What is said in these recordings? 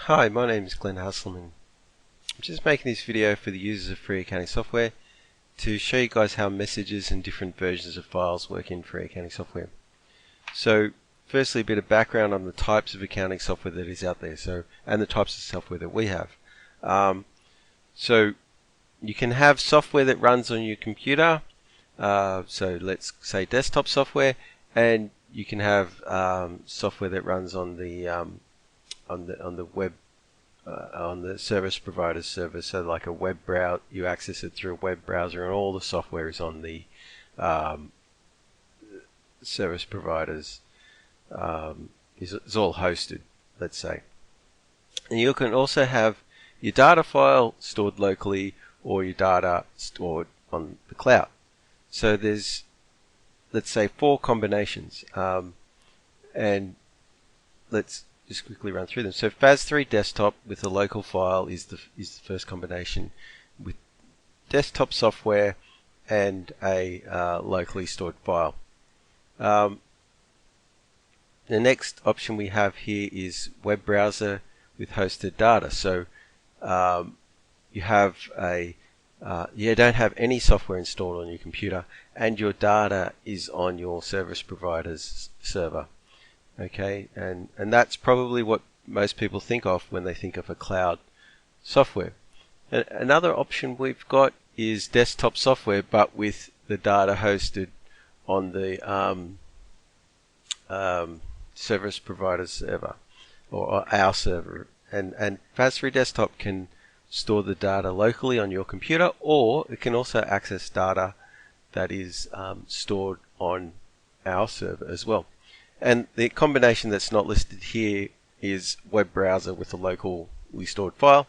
Hi, my name is Glenn Hasselman. I'm just making this video for the users of free accounting software to show you guys how messages and different versions of files work in free accounting software. So firstly, a bit of background on the types of accounting software that is out there, and the types of software that we have. So you can have software that runs on your computer, so let's say desktop software, and you can have software that runs on the web, on the service provider's server. So like a web browser, you access it through a web browser, and all the software is on the service providers. Is all hosted, let's say. And you can also have your data file stored locally or your data stored on the cloud. So there's, let's say, 4 combinations, and let's just quickly run through them. So FAS3 desktop with a local file is the first combination, with desktop software and a locally stored file. The next option we have here is web browser with hosted data. So you have you don't have any software installed on your computer, and your data is on your service provider's server. Okay, and that's probably what most people think of when they think of a cloud software. Another option we've got is desktop software, but with the data hosted on the service provider's server, or our server. And FAS3 desktop can store the data locally on your computer, or it can also access data that is stored on our server as well. And the combination that's not listed here is web browser with a locally stored file.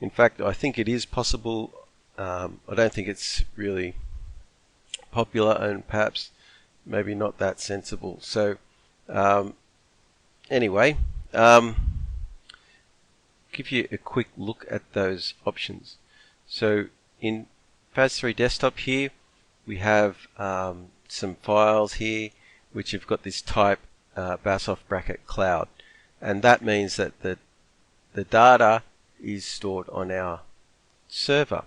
In fact, I think it is possible. I don't think it's really popular, and perhaps maybe not that sensible. So anyway, give you a quick look at those options. So in FAS3 desktop here, we have some files here which have got this type /cloud, and that means that the data is stored on our server.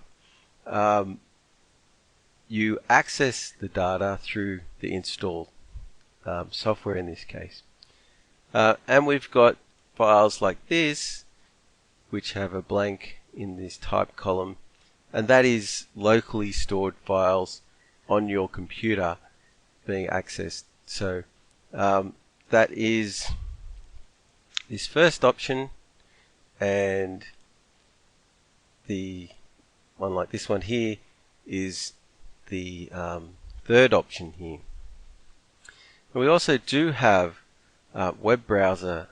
You access the data through the installed software in this case, and we've got files like this which have a blank in this type column, and that is locally stored files on your computer being accessed. So that is this first option, and the one like this one here is the third option here. And we also do have web browser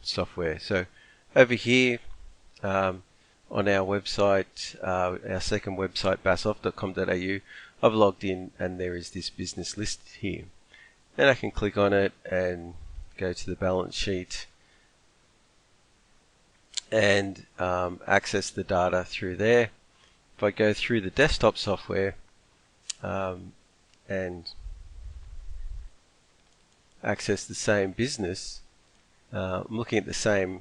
software. So over here on our website, our second website, basoft.com.au, I've logged in, and there is this business list here. Then I can click on it and go to the balance sheet and access the data through there. If I go through the desktop software and access the same business, I'm looking at the same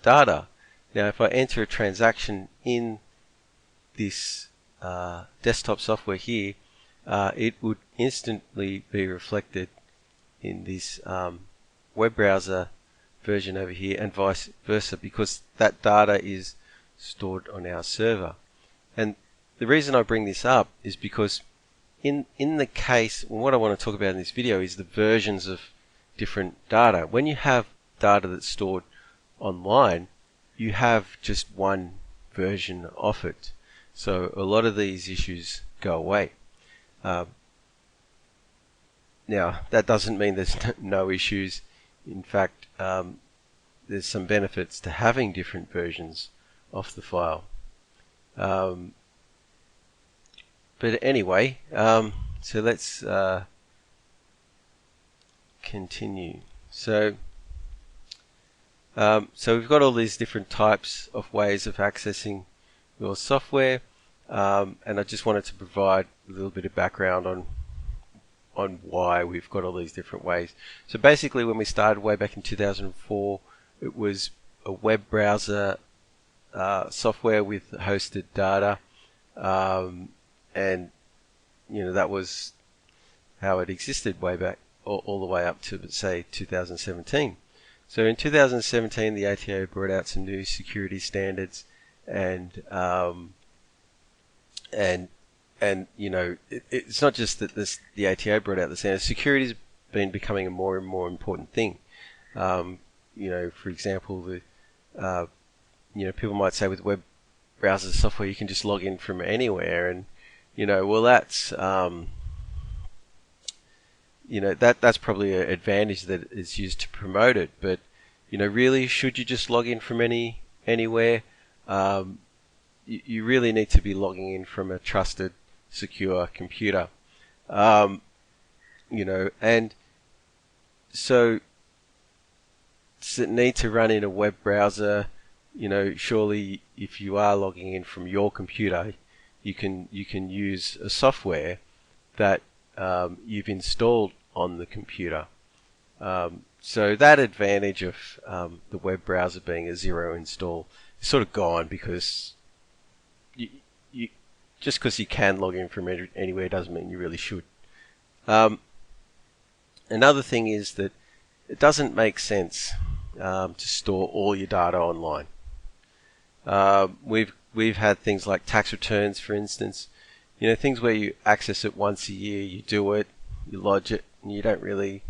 data. Now if I enter a transaction in this desktop software here, it would instantly be reflected in this web browser version over here, and vice versa, because that data is stored on our server. And the reason I bring this up is because in the case, what I want to talk about in this video is the versions of different data. When you have data that's stored online, you have just one version of it. So a lot of these issues go away. Now, that doesn't mean there's no issues. In fact, there's some benefits to having different versions of the file. But anyway, so let's continue. So we've got all these different types of ways of accessing your software, and I just wanted to provide a little bit of background on why we've got all these different ways. So basically, when we started way back in 2004, it was a web browser software with hosted data, and that was how it existed way back, all the way up to, say, 2017. So in 2017, the ATO brought out some new security standards, and it's not just that the ATO brought out the standards. Security's been becoming a more and more important thing. For example, people might say with web browser software you can just log in from anywhere, and that's that's probably an advantage that is used to promote it. But really, should you just log in from anywhere? You really need to be logging in from a trusted, secure computer. And so does it need to run in a web browser? Surely if you are logging in from your computer, you can use a software that you've installed on the computer. So that advantage of the web browser being a zero install is sort of gone, because you just because you can log in from anywhere doesn't mean you really should. Another thing is that it doesn't make sense to store all your data online. We've had things like tax returns, for instance. Things where you access it once a year, you do it, you lodge it, and you don't really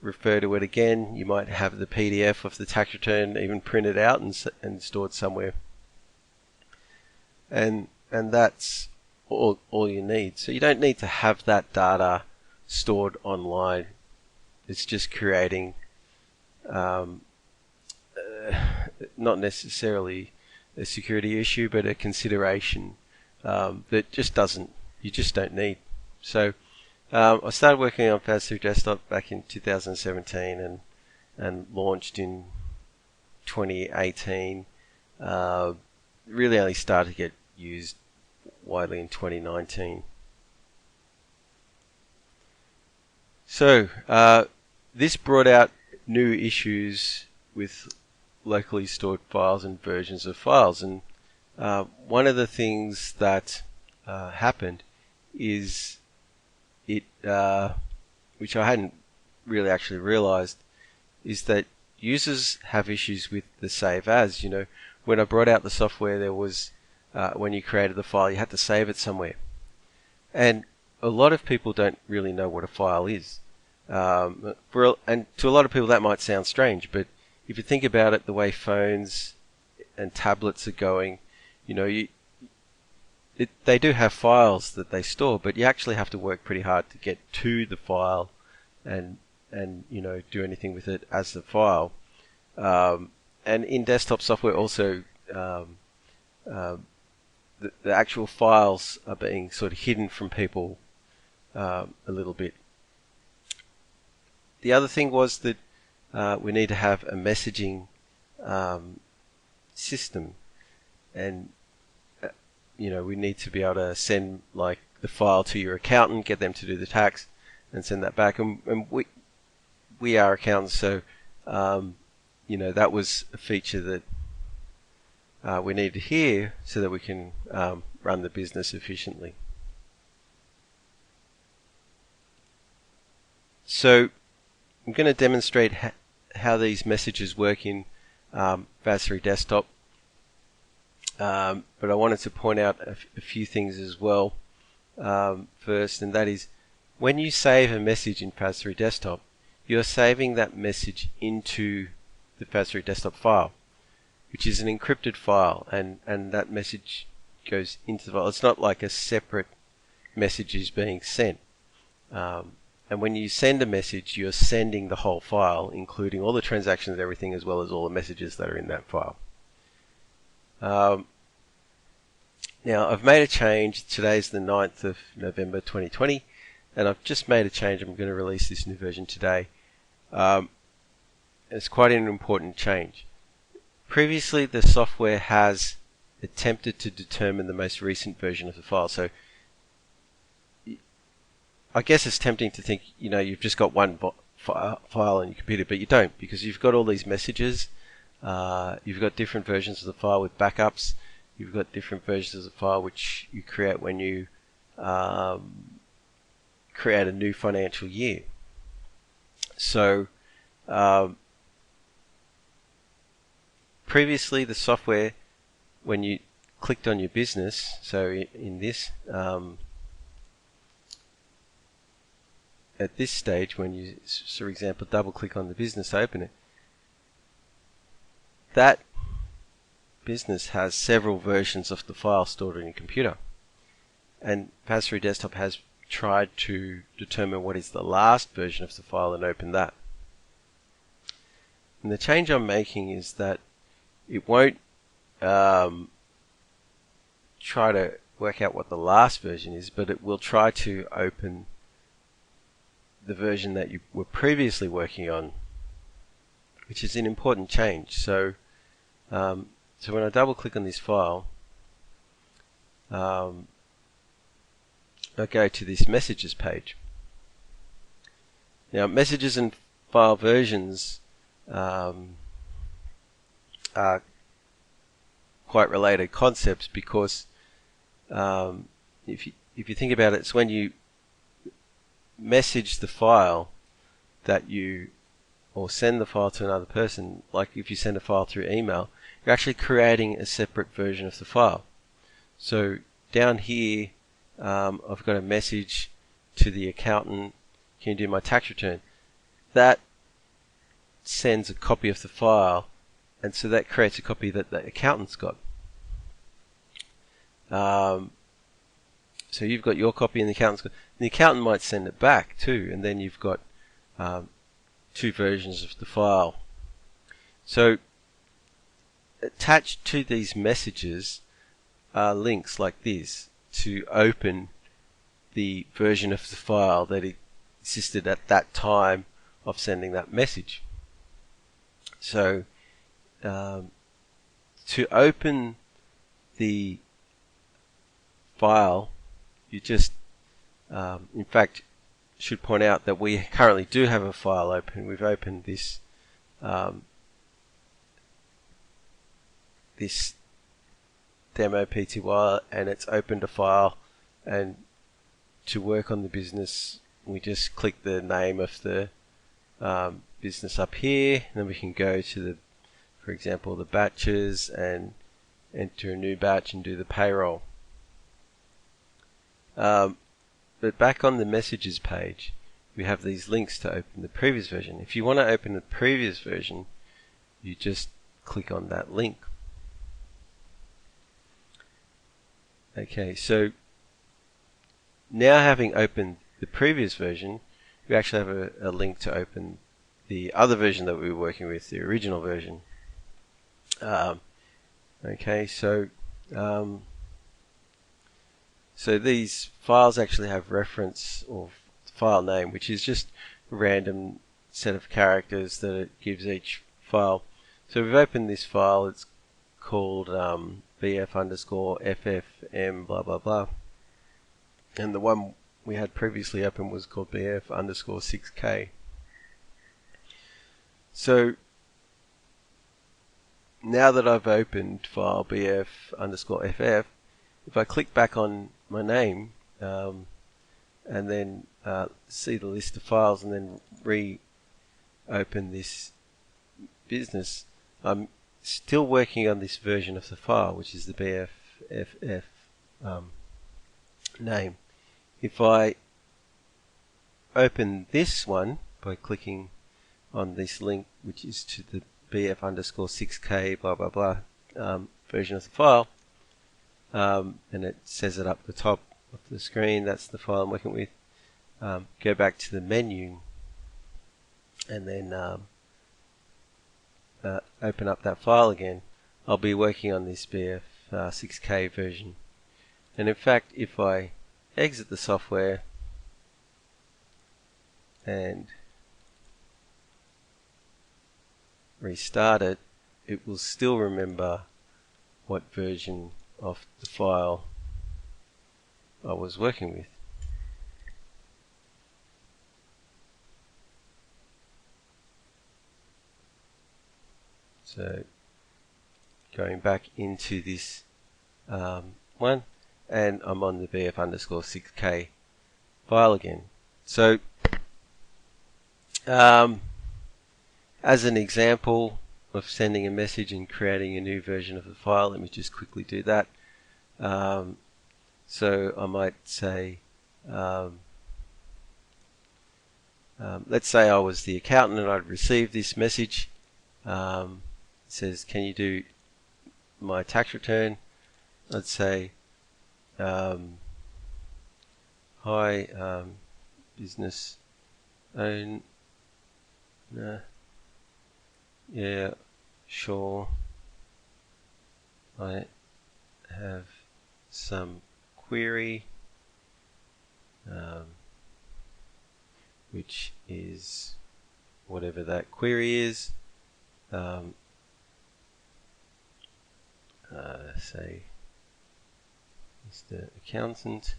refer to it again. You might have the PDF of the tax return even printed out and stored somewhere, and that's all you need. So you don't need to have that data stored online. It's just creating not necessarily a security issue, but a consideration that you just don't need. So I started working on FAS through Desktop back in 2017 and launched in 2018. Really only started to get used widely in 2019. So this brought out new issues with locally stored files and versions of files, and one of the things that happened is which I hadn't really actually realized, is that users have issues with the save as. When I brought out the software, there was when you created the file, you had to save it somewhere, and a lot of people don't really know what a file is. And to a lot of people that might sound strange, but if you think about it, the way phones and tablets are going, they do have files that they store, but you actually have to work pretty hard to get to the file and do anything with it as the file. And in desktop software also, the actual files are being sort of hidden from people a little bit. The other thing was that we need to have a messaging system, and we need to be able to send like the file to your accountant, get them to do the tax, and send that back. And we are accountants, so that was a feature that we needed here so that we can run the business efficiently. So I'm going to demonstrate how these messages work in FAS through Desktop. But I wanted to point out a few things as well first, and that is, when you save a message in FAS through Desktop, you're saving that message into the FAS through Desktop file, which is an encrypted file, and that message goes into the file. It's not like a separate message is being sent. And when you send a message, you're sending the whole file, including all the transactions and everything, as well as all the messages that are in that file. Now, I've made a change. Today's the 9th of November 2020, and I've just made a change. I'm going to release this new version today. It's quite an important change. Previously, the software has attempted to determine the most recent version of the file. So I guess it's tempting to think, you've just got one file on your computer, but you don't, because you've got all these messages, You've got different versions of the file with backups. You've got different versions of the file which you create when you create a new financial year. So previously the software, when you clicked on your business, so in this at this stage, when you, for example, double click on the business to open it, that business has several versions of the file stored on your computer, and FAS Desktop has tried to determine what is the last version of the file and open that. And the change I'm making is that it won't try to work out what the last version is, but it will try to open the version that you were previously working on, which is an important change. So so when I double click on this file, I go to this messages page. Now, messages and file versions are quite related concepts, because if you think about it, it's when you message the file that you, or send the file to another person. Like if you send a file through email, you're actually creating a separate version of the file. So down here, I've got a message to the accountant, can you do my tax return? That sends a copy of the file, and so that creates a copy that the accountant's got. So you've got your copy and the accountant's got, and the accountant might send it back too, and then you've got two versions of the file. So attached to these messages are links like this to open the version of the file that existed at that time of sending that message. So to open the file, you just in fact should point out that we currently do have a file open. We've opened this this demo PTY, and it's opened a file, and to work on the business we just click the name of the business up here, and then we can go to the, for example, the batches, and enter a new batch and do the payroll. But back on the messages page, we have these links to open the previous version. If you want to open the previous version, you just click on that link. Okay, so now having opened the previous version, we actually have a link to open the other version that we were working with, the original version. Okay, so so these files actually have reference or file name, which is just a random set of characters that it gives each file. So we've opened this file, it's called bf_ffm blah blah blah, and the one we had previously open was called bf_6k. So now that I've opened file bf_ff, if I click back on my name and then see the list of files and then reopen this business, I'm still working on this version of the file, which is the bff name. If I open this one by clicking on this link, which is to the bf_6k blah blah blah version of the file, and it says it up the top of the screen, that's the file I'm working with. Go back to the menu and then open up that file again. I'll be working on this bf6k version, and in fact if I exit the software and restart it, it will still remember what version of the file I was working with. So going back into this one, and I'm on the BF_6K file again. So as an example of sending a message and creating a new version of the file, let me just quickly do that. So I might say, let's say I was the accountant and I'd received this message. It says, can you do my tax return? I'd say, hi, business owner. Yeah, sure. I have some query, which is whatever that query is. Say, Mr. Accountant.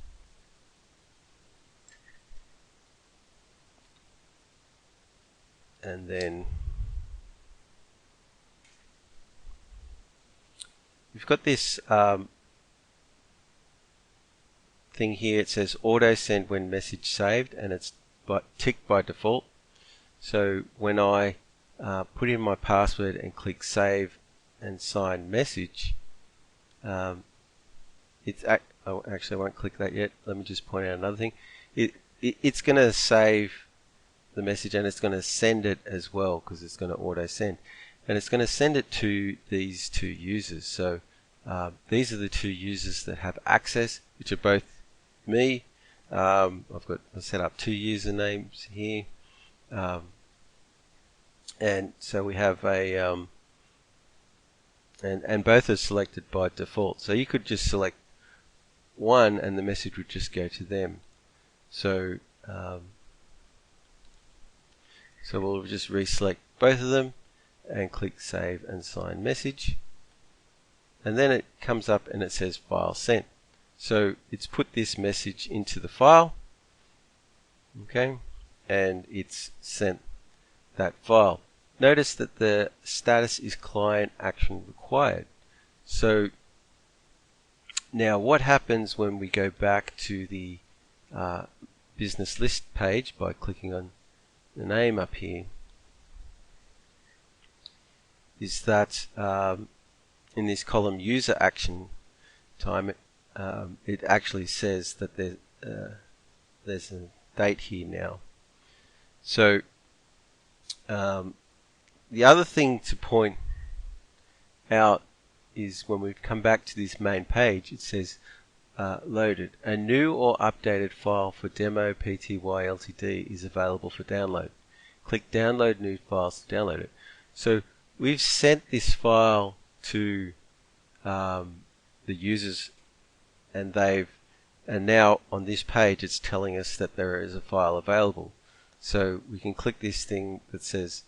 And then we've got this thing here. It says auto send when message saved, and it's ticked by default. So when I put in my password and click save and sign message, actually I won't click that yet. Let me just point out another thing. It's going to save the message and it's going to send it as well, because it's going to auto send, and it's going to send it to these two users. So these are the two users that have access, which are both me. I've set up two usernames here, and so we have a and both are selected by default. So you could just select one and the message would just go to them. So so we'll just reselect both of them and click save and sign message, and then it comes up and it says file sent. So it's put this message into the file, okay, and it's sent that file. Notice that the status is client action required. So now what happens when we go back to the business list page by clicking on the name up here, is that in this column user action time, it actually says that there's a date here now. So the other thing to point out is when we come back to this main page, it says loaded. A new or updated file for demo Pty Ltd is available for download. Click download new files to download it. So we've sent this file to the users, and now on this page it's telling us that there is a file available. So we can click this thing that says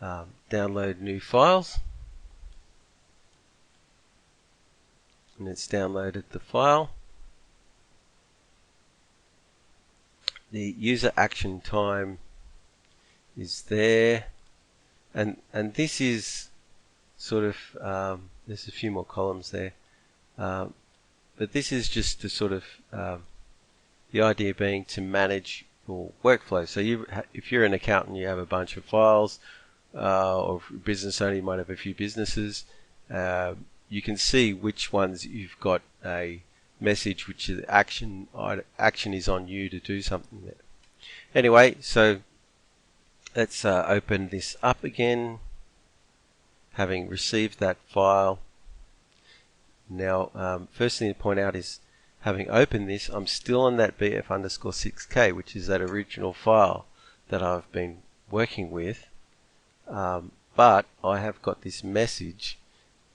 download new files, and it's downloaded the file. The user action time is there, and this is sort of there's a few more columns there, but this is just to sort of the idea being to manage your workflow. So if you're an accountant, you have a bunch of files, or if you're a business owner, you might have a few businesses. You can see which ones you've got a message which is action is on you to do something there. Anyway, so let's open this up again, having received that file. Now, first thing to point out is, having opened this, I'm still on that BF_6K, which is that original file that I've been working with, but I have got this message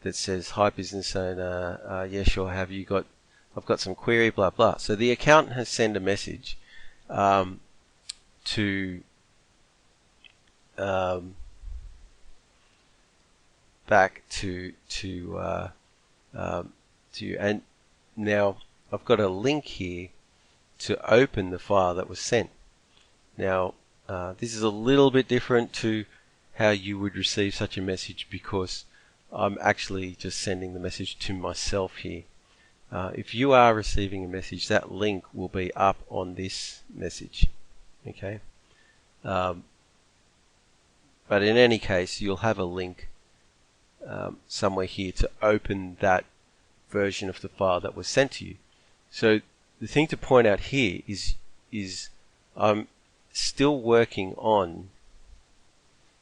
that says, hi business owner, yeah sure, I've got some query, blah blah. So the accountant has sent a message to back to you, and now I've got a link here to open the file that was sent. Now this is a little bit different to how you would receive such a message, because I'm actually just sending the message to myself here. If you are receiving a message, that link will be up on this message. Okay. But in any case, you'll have a link somewhere here to open that version of the file that was sent to you. So the thing to point out here is I'm still working on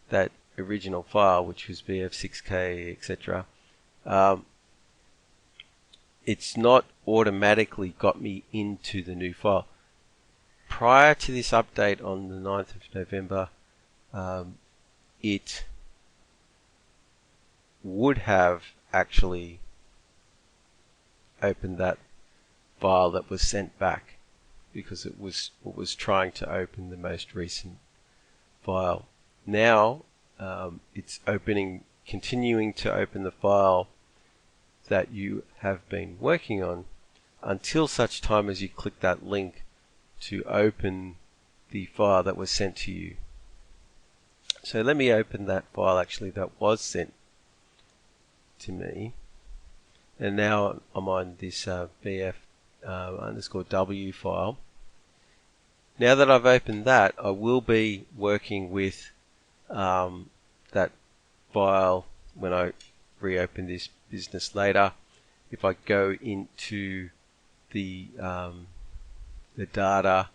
that original file, which was BF6K, etc. It's not automatically got me into the new file. Prior to this update on the 9th of November, it would have actually opened that file that was sent back, because it was trying to open the most recent file. Now it's continuing to open the file that you have been working on until such time as you click that link to open the file that was sent to you. So let me open that file actually that was sent to me, and now I'm on this BF_W file. Now that I've opened that, I will be working with that file when I reopen this business later. If I go into the data,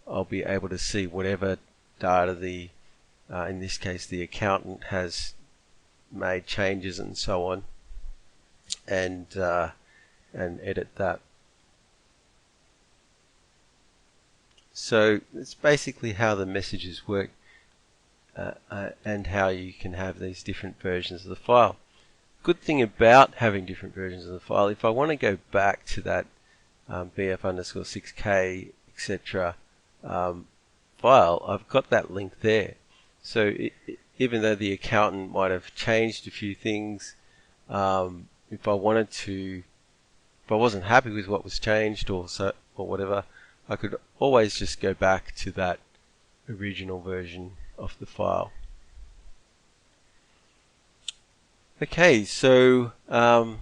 I'll be able to see whatever data in this case the accountant has made changes and so on, and edit that. So it's basically how the messages work, and how you can have these different versions of the file. Good thing about having different versions of the file, if I want to go back to that BF_6K, etc. File, I've got that link there. So even though the accountant might have changed a few things, if I wasn't happy with what was changed or whatever, I could always just go back to that original version of the file. Okay, so I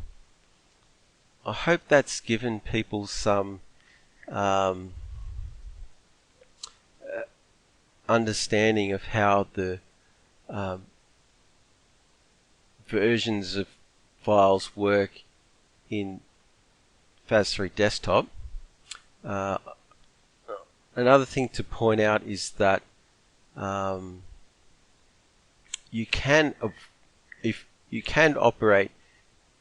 hope that's given people some understanding of how the versions of files work in FAS3 Desktop. Another thing to point out is that you can operate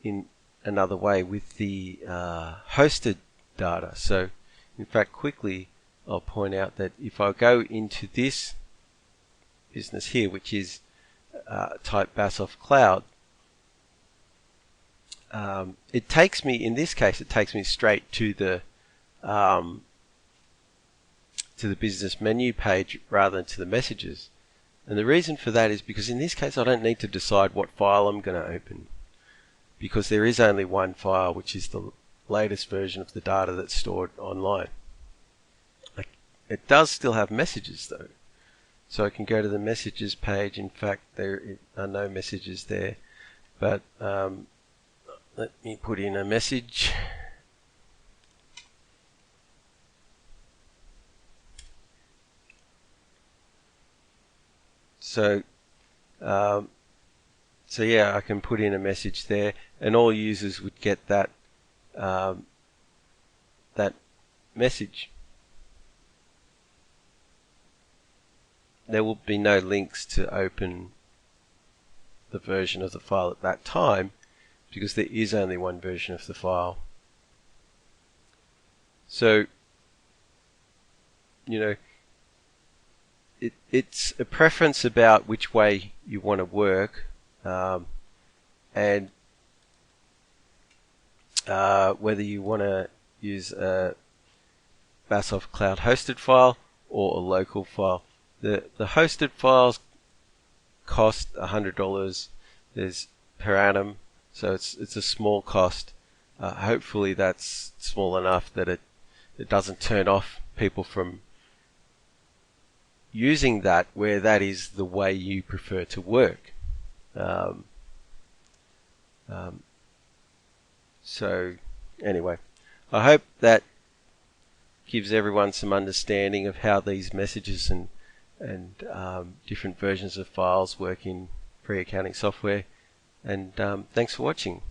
in another way with the hosted data. So in fact, quickly I'll point out that if I go into this business here, which is type Basoft Cloud, it takes me, in this case, it takes me straight to the business menu page rather than to the messages. And the reason for that is because in this case I don't need to decide what file I'm going to open, because there is only one file, which is the latest version of the data that's stored online. It does still have messages though, so I can go to the messages page. In fact, there are no messages there, but let me put in a message. So yeah, I can put in a message there, and all users would get that that message. There will be no links to open the version of the file at that time, because there is only one version of the file. So, you know, it's a preference about which way you want to work, and whether you want to use a Basoft Cloud hosted file or a local file. The hosted files cost $100 per annum, so it's a small cost. Hopefully that's small enough that it doesn't turn off people from using that where that is the way you prefer to work. So anyway, I hope that gives everyone some understanding of how these messages and different versions of files work in pre-accounting software. And thanks for watching.